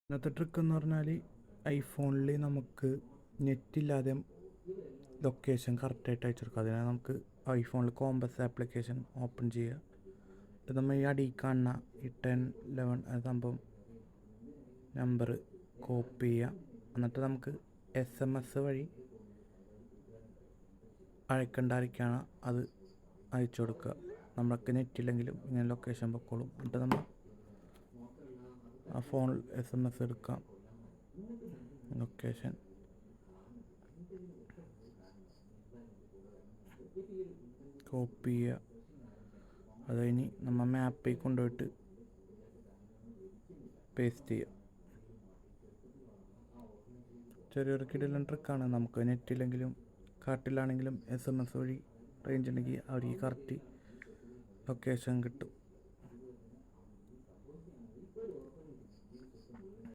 ഇന്നത്തെ ട്രിക്ക് എന്ന് പറഞ്ഞാൽ ഐഫോണിൽ നമുക്ക് നെറ്റില്ലാതെ ലൊക്കേഷൻ കറക്റ്റായിട്ട് അയച്ചു കൊടുക്കുക. അതിനാണ് നമുക്ക് ഐഫോണിൽ കോമ്പസ് ആപ്ലിക്കേഷൻ ഓപ്പൺ ചെയ്യുക. ഇത് നമ്മൾ ഈ അടിയിൽ കാണുന്ന ഈ 1011 അത് സംഭവം നമ്പർ കോപ്പി ചെയ്യുക. എന്നിട്ട് നമുക്ക് SMS വഴി അയക്കേണ്ടതായിരിക്കാണ് അത് അയച്ചു കൊടുക്കുക. നമ്മൾക്ക് നെറ്റില്ലെങ്കിലും ഇങ്ങനെ ലൊക്കേഷൻ പൊക്കോളും. എന്നിട്ട് നമ്മൾ ആ ഫോണിൽ SMS എടുക്കാം, ലൊക്കേഷൻ കോപ്പി ചെയ്യുക. അത് കഴിഞ്ഞ് നമ്മൾ മാപ്പിൽ കൊണ്ടുപോയിട്ട് പേസ്റ്റ് ചെയ്യുക. ചെറിയൊരു കിടിലൻ ട്രിക്കാണ്. നമുക്ക് നെറ്റില്ലെങ്കിലും കാട്ടിലാണെങ്കിലും SMS വഴി റേഞ്ച് ഉണ്ടെങ്കിൽ അവർക്ക് കറക്റ്റ് ലൊക്കേഷൻ കിട്ടും.